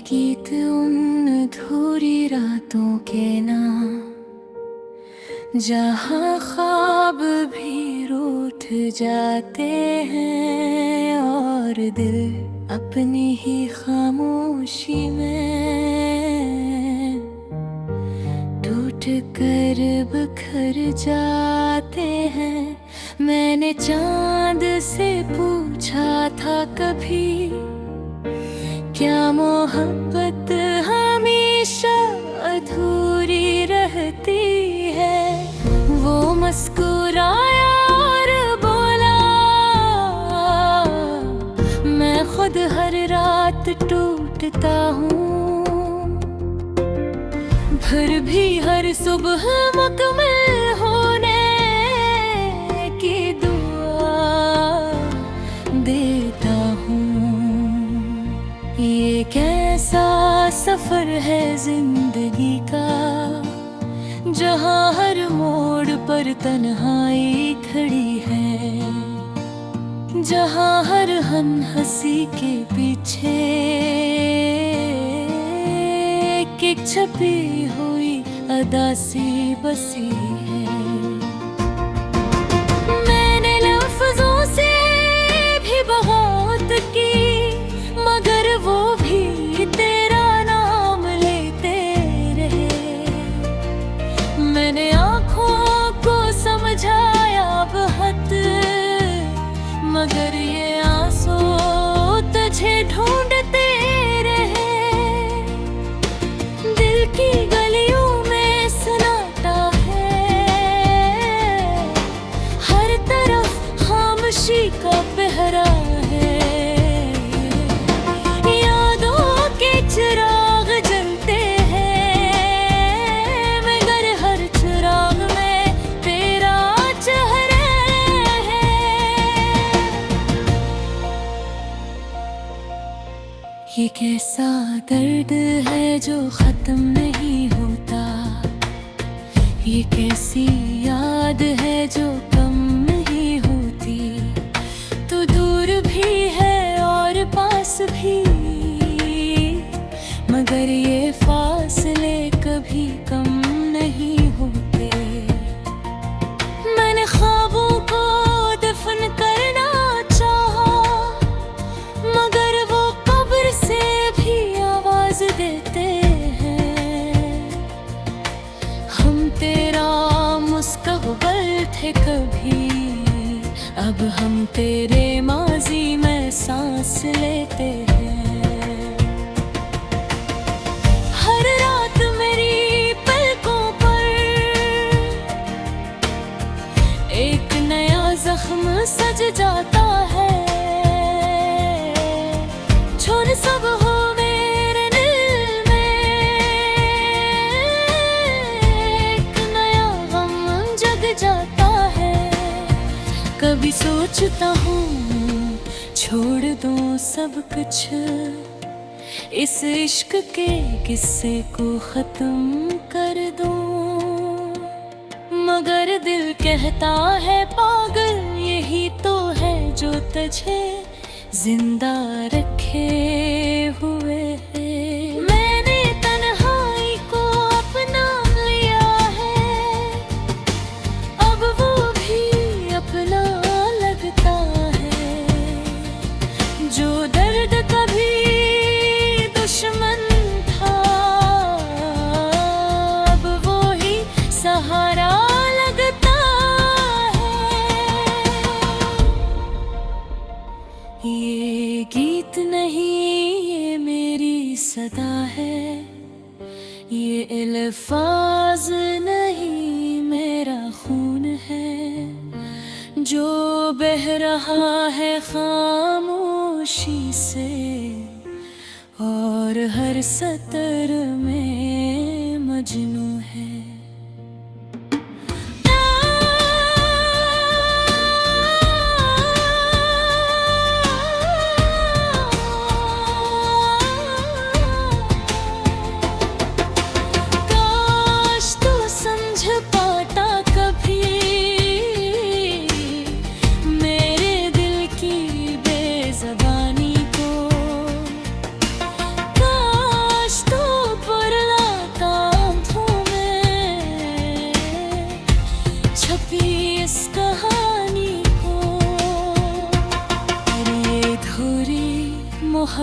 गीत उन अधूरी रातों के नाम, जहाँ ख्वाब भी रूठ जाते हैं और दिल अपनी ही खामोशी में टूट कर बिखर जाते हैं। मैंने चांद से पूछा था कभी, क्या मोहब्बत हमेशा अधूरी रहती है? वो मुस्कुराया और बोला, मैं खुद हर रात टूटता हूँ, फिर भी हर सुबह मुकम्मल होने की दुआ देता हूँ। ये कैसा सफर है जिंदगी का, जहाँ हर मोड़ पर तन्हाई खड़ी है, जहाँ हर हंसी के पीछे एक छपी हुई अदा सी बसी है। मैंने लफ्जों से भी बहुत की, मगर वो भी तेरा नाम लेते रहे। मैंने आँखों को समझाया बहुत, मगर ये आंसू तुझे ढूंढते रहे। दिल की गलियों में सन्नाटा है, हर तरफ खामोशी का पहरा है। यादों के चिराग जलते हैं, मगर हर चिराग में तेरा चेहरा है। ये कैसा दर्द है जो खत्म नहीं होता, ये कैसी याद है जो कम नहीं होती। तू दूर भी है और पास भी, मगर ये फासले कभी कम नहीं होते। मैंने ख्वाबों को दफन करना चाहा, मगर वो कब्र से भी आवाज देते हैं। हम तेरा मुस्तकबिल थे कभी, अब हम तेरे माजी में सांस लेते हैं। हर रात मेरी पलकों पर एक नया जख्म सज जाता है। छोड़ सब हो मेरे दिल में, एक नया गम जग जाता है। कभी सोचता हूँ छोड़ दूँ सब कुछ, इस इश्क के किस्से को खत्म कर दूँ, मगर दिल कहता है पागल यही तो है जो तुझे जिंदा रखे हुए है। मैंने तन्हाई को अपना लिया है, अब वो भी अपना लगता है। जो दर्द कभी दुश्मन था, अब वो ही सहारा लगता है। ये गीत नहीं ये मेरी सदा है, ये अल्फाज नहीं मेरा खून है, जो बह रहा है खामोशी से और हर सतर में मजनू है। काश तू समझ पाता कभी मेरे दिल की बेज़बानी को।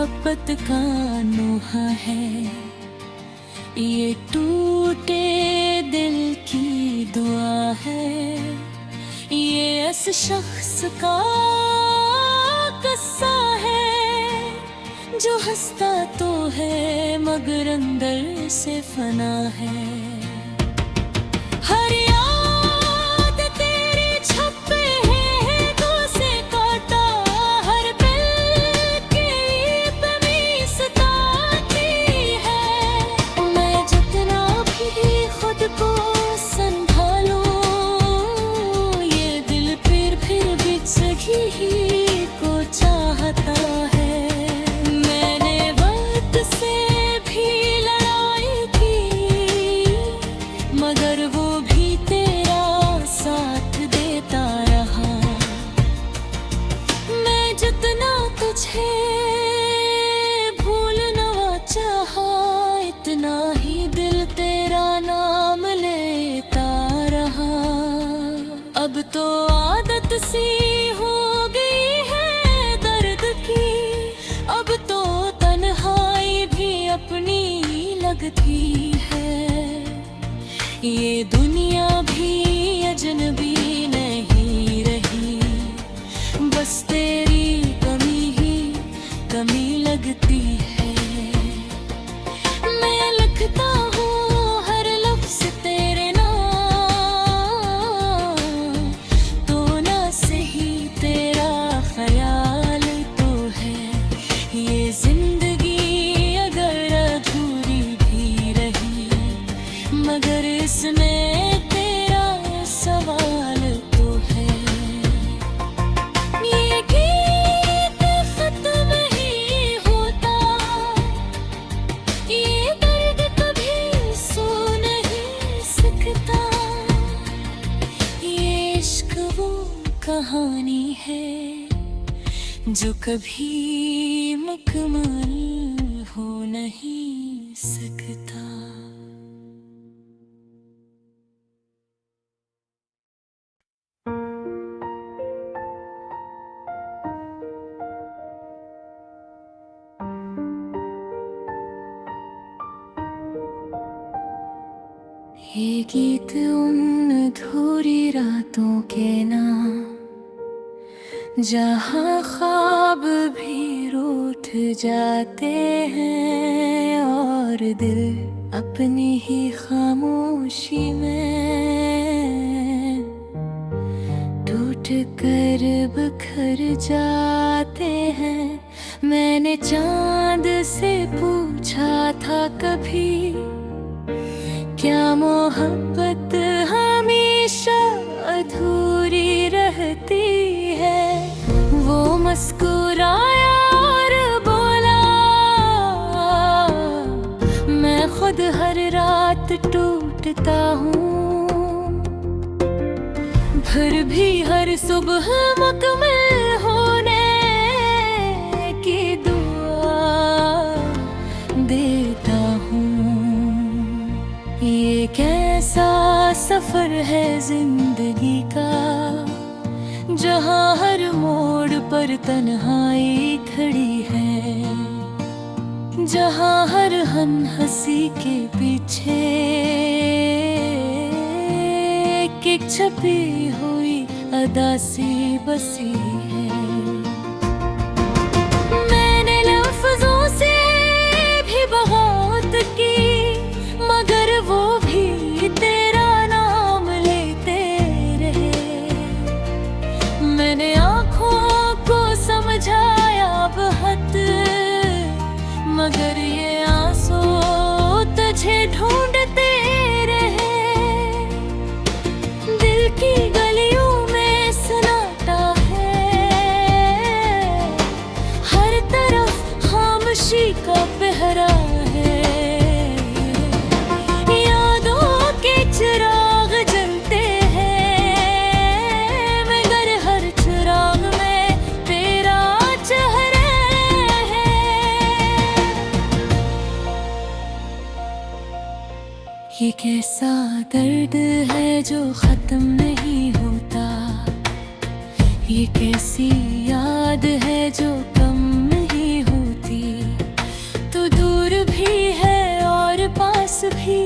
मोहब्बत का नोहा है, ये टूटे दिल की दुआ है। ये इस शख्स का किस्सा है जो हंसता तो है मगर अंदर से फना है। हर याद तेरी छपे है गो से काटा, हर पल की बनी सताती है। मैं जितना भी खुद को संभालूं, ये दिल फिर बिछड़ी ही को चाहता है। मैंने वक्त से भी लड़ाई की, मगर वो भी तेरा साथ देता रहा। मैं जितना तुझे भूलना चाहा, इतना ही दिल तेरा नाम लेता रहा। अब तो आदत सी हो गई है दर्द की, अब तो तन्हाई भी अपनी लगती है। ये दुनिया भी अजनबी नहीं रही, बस तेरी कमी ही कमी लगती है। मैं लिखता हूँ हर लफ्ज़ तेरे नाम, तो ना सही तेरा ख्याल तो है। ये जिंदगी अगर अधूरी भी रही, मगर इसमें तेरा सवाल तो है। ये गीत खत्म ही होता, ये दर्द कभी सो नहीं सकता। ये इश्क वो कहानी है जो कभी मुकम्मल हो नहीं सकता। ये गीत उन अधूरी रातों के नाम, जहाँ ख्वाब भी रूठ जाते हैं और दिल अपनी ही खामोशी में टूट कर बिखर जाते हैं। मैंने चांद से पूछा था कभी, क्या मोहब्बत हमेशा अधूरी रहती है? वो मुस्कुराया और बोला, मैं खुद हर रात टूटता हूँ, फिर भी हर सुबह मुकम्मल होने की दुआ देता हूँ। ये कैसा सफर है जिंदगी का, जहाँ हर मोड़ पर तन्हाई खड़ी है, जहाँ हर हंसी के पीछे एक छपी हुई अदा सी बसी है। मैंने लफ्जों से भी बहुत की, मगर वो भी तेरा नाम लेते रहे। मैंने आँखों को समझाया बहुत, मगर ये आंसू तुझे ढूंढते रहे। दिल की गलियों में सन्नाटा है, हर तरफ खामोशी का पहरा है। यादों के चिराग जलते हैं, मगर हर चिराग में तेरा चेहरा है। ये कैसा दर्द है जो खत्म नहीं होता, ये कैसी याद है जो कम नहीं होती। भी है और पास भी,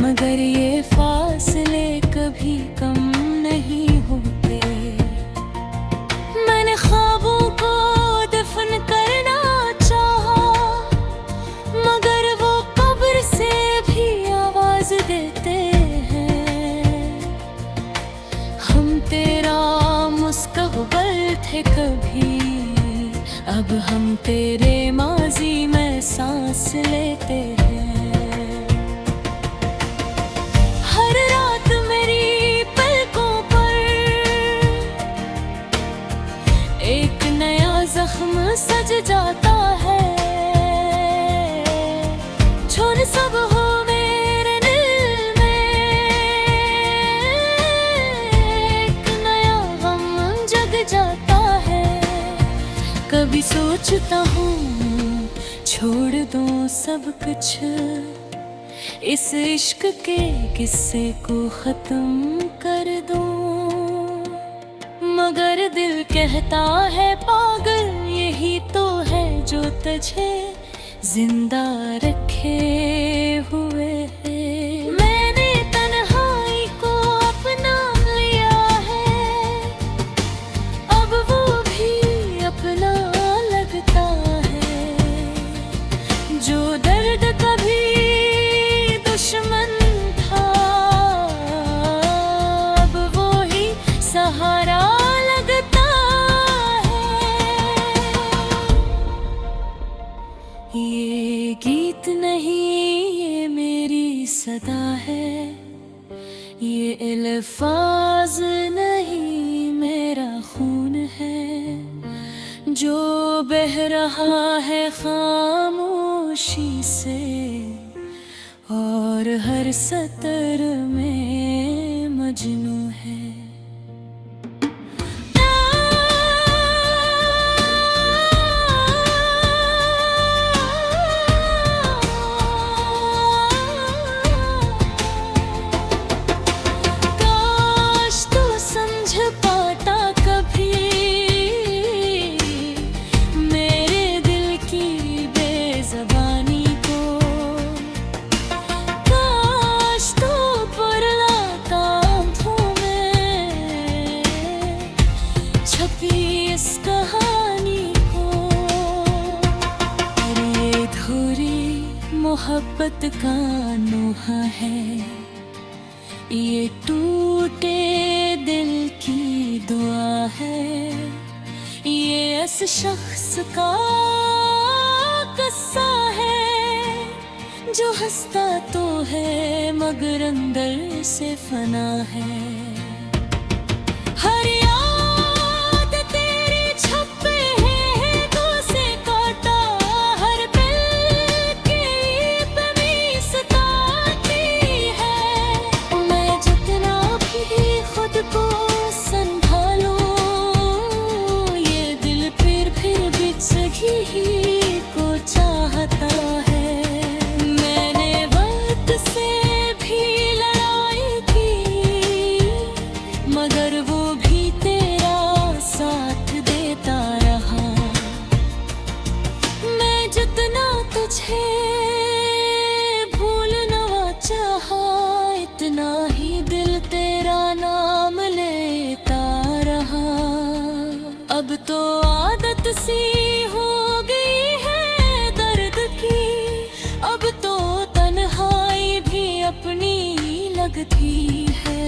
मगर ये फासले कभी कम नहीं होते। मैंने ख्वाबों को दफन करना चाहा, मगर वो कब्र से भी आवाज देते हैं। हम तेरा मुस्तकबिल थे कभी, अब हम तेरे माजी में सांस लेते हैं। हर रात मेरी पलकों पर एक नया जख्म सज जाता है। छोड़ सब हो मेरे दिल में, एक नया गम जग जाता है। कभी सोचता हूँ छोड़ दूँ सब कुछ, इस इश्क के किस्से को खत्म कर दूँ, मगर दिल कहता है पागल यही तो है जो तुझे जिंदा रखे हुए है। मैंने तन्हाई को अपना लिया है, अब वो भी अपना लगता है। जो दर्द कभी दुश्मन था, अब वो ही सहारा लगता है। ये गीत नहीं ये मेरी सदा है, ये अल्फाज नहीं मेरा खून है, जो बह रहा है खामोशी से और हर सतर में मजनू है। काश तू समझ पाता कभी मेरे दिल की बेज़बानी को। काश तू पुरलाता आँखों में छपी इस कहानी को। और ये धुरी मोहब्बत का नोहा है, ये टूटे दिल की दुआ है। ये इस शख्स का किस्सा है जो हंसता तो है मगर अंदर से फना है। हर याद तेरी छपे है तो से काटा, हर पल की बनी सताती है। मैं जितना भी खुद को संभालूं, ये दिल फिर भी सही ही को चाहता है। मैंने वक्त से भी लड़ाई की, मगर वो भी तेरा साथ देता रहा। मैं जितना तुझे भूलना चाहा, इतना ही दिल तेरा नाम लेता रहा। अब तो आदत सी हो गई है दर्द की, अब तो तन्हाई भी अपनी लगती है।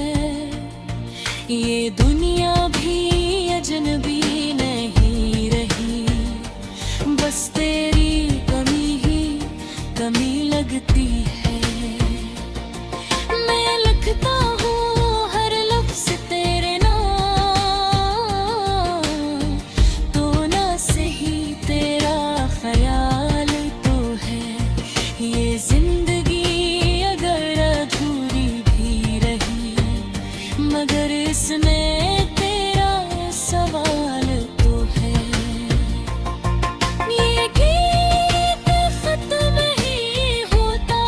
ये दुनिया भी अजनबी नहीं रही, बस तेरी कमी ही कमी लगती है। मैं लिखता हूँ हर लफ्ज़ तेरे नाम, तो ना सही तेरा ख्याल तो है। ये जिंदगी अगर अधूरी भी रही, मगर इसमें तेरा सवाल तो है। ये गीत खत्म ही होता,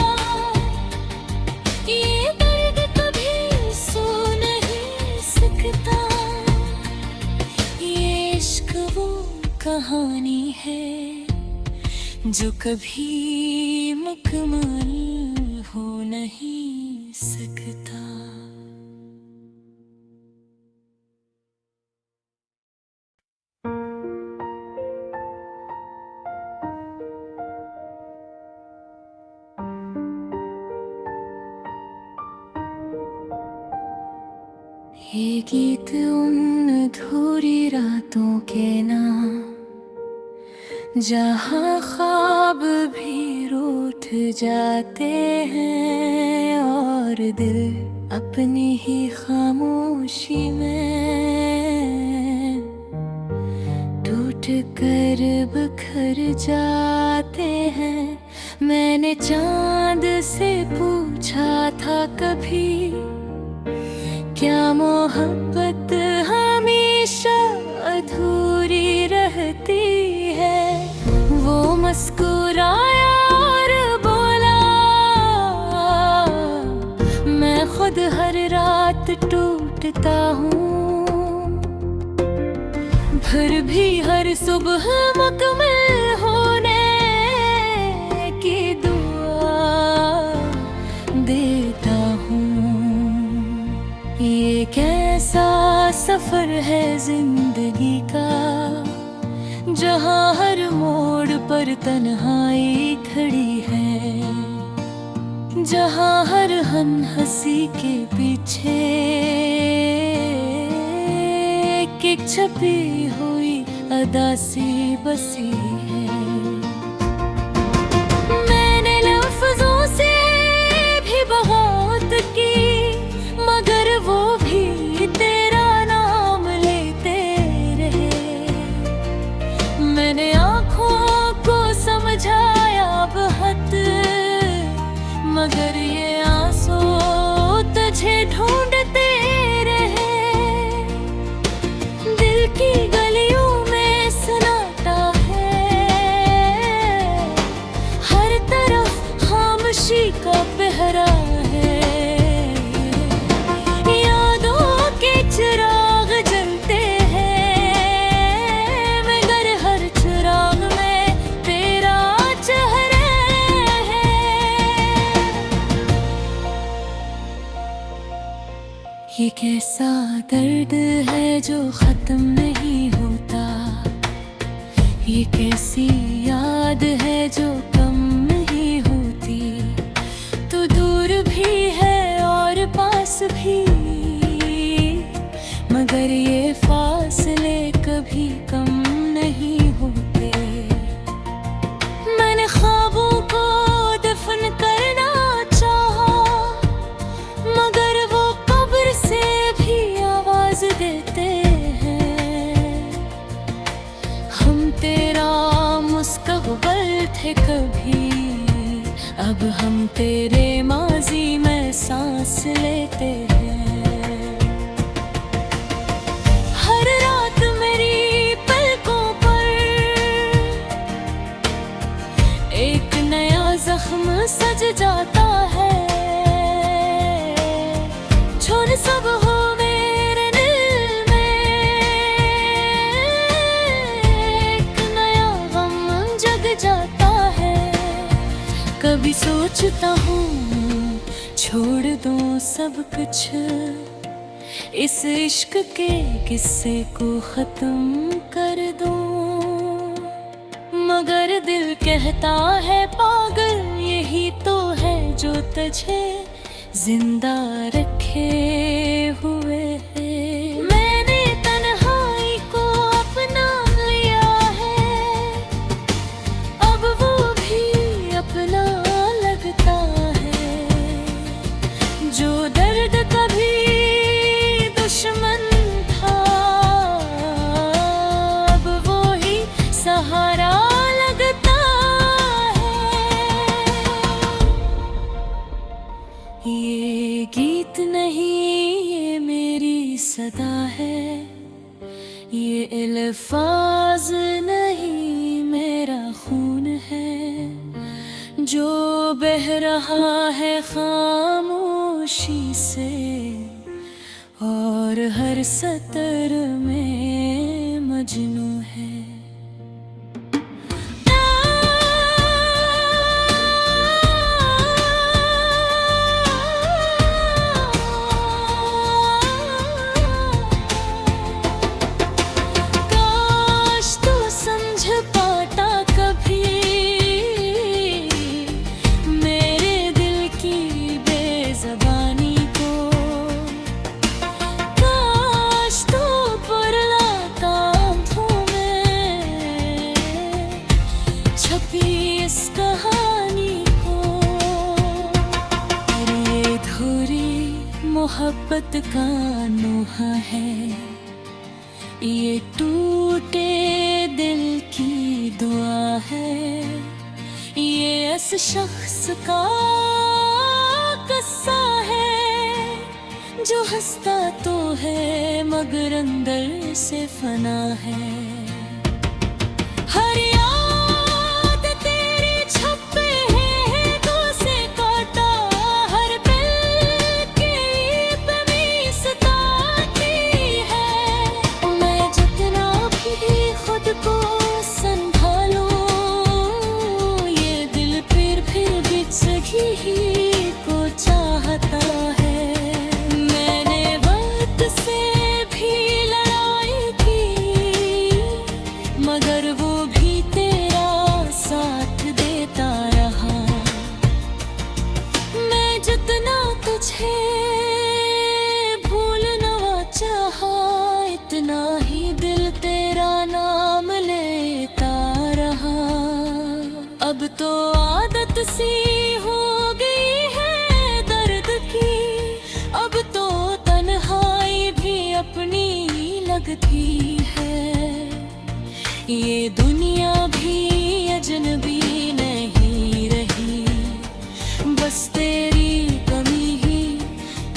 जो कभी मुकम्मल हो नहीं सकता। ये गीत उन अधूरी रातों के नाम, जहाँ ख्वाब भी रूठ जाते हैं और दिल अपनी ही खामोशी में टूट कर बिखर जाते हैं। मैंने चांद से पूछा था कभी, क्या मोहब्बत हमेशा अधूरी रहती है? वो मुस्कुराया और बोला, मैं खुद हर रात टूटता हूँ, फिर भी हर सुबह मुकम्मल होने की दुआ देता हूँ। ये कैसा सफर है जिंदगी का, जहाँ हर मोड़ पर तन्हाई खड़ी है, जहाँ हर हंसी के पीछे एक छपी हुई अदा सी बसी है। मैंने लफ्जों से भी बहुत की, मगर वो भी तेरा नाम लेते रहे। मैंने आँखों को समझाया बहुत, मगर ये आंसू तुझे ढूंढते रहे। दिल की गलियों में सन्नाटा है, हर तरफ खामोशी का पहरा है। यादों के चिराग जलते हैं, मगर हर चिराग में तेरा चेहरा है। ये कैसा दर्द है जो खत्म नहीं होता, ये कैसी याद है जो कम नहीं होती। तू दूर भी है और पास भी, मगर ये फासले कभी कम नहीं होते। मैंने ख्वाबों को दफन करना चाहा, मगर वो कब्र से भी आवाज देते हैं। हम तेरा मुस्तकबिल थे कभी, अब हम तेरे माजी में सांस लेते हैं। हर रात मेरी पलकों पर एक नया जख्म सज जाता है। छोड़ सब हो मेरे दिल में, एक नया गम जग जाता है। कभी सोचता हूँ छोड़ दूँ सब कुछ, इस इश्क के किस्से को खत्म कर दूँ, मगर दिल कहता है पागल यही तो है जो तुझे जिंदा रखे हुए है। मैंने तन्हाई को अपना लिया है, अब वो भी अपना लगता है। जो दर्द कभी दुश्मन था, अब वो ही सहारा लगता है। ये गीत नहीं ये मेरी सदा है, ये अल्फाज नहीं मेरा खून है, जो बह रहा है खामोशी से और हर सतर में मजनू है। मोहब्बत का नोहा है, ये टूटे दिल की दुआ है, ये इस शख्स का किस्सा है जो हंसता तो है मगर अंदर से फना है। हर याद तेरी छपे है तो से काटा, हर पल की तमीज़ ताकी है। मैं जितना भी खुद को संभालूं, ये दिल फिर बिछगी ही को चाहता है। मैंने वक्त से भी लड़ाई की, मगर वो भी तेरा साथ देता रहा। मैं जितना तुझे भूलना चाहा, इतना ही दिल तेरा नाम लेता रहा। अब तो आदत सी हो गई है दर्द की, अब तो तन्हाई भी अपनी लगती है। ये दुनिया भी अजनबी नहीं रही, बस तेरी कमी ही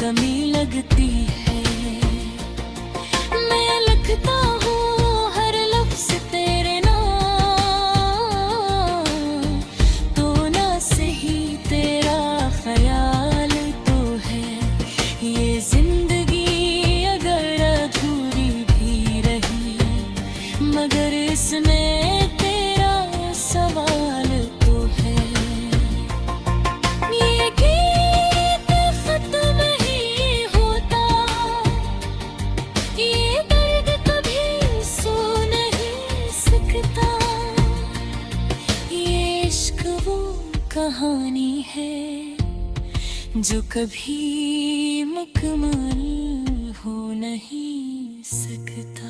कमी लगती है। मैं लिखता हूँ हर लफ्ज़ तेरे नाम, तो ना सही तेरा ख्याल तो है। ये जिंदगी अगर अधूरी भी रही, मगर इसमें तेरा सवाल तो है। ये गीत खत्म ही होता, ये दर्द कभी सो नहीं सकता। ये इश्क वो कहानी है जो कभी मुकम्मल हो नहीं सकता।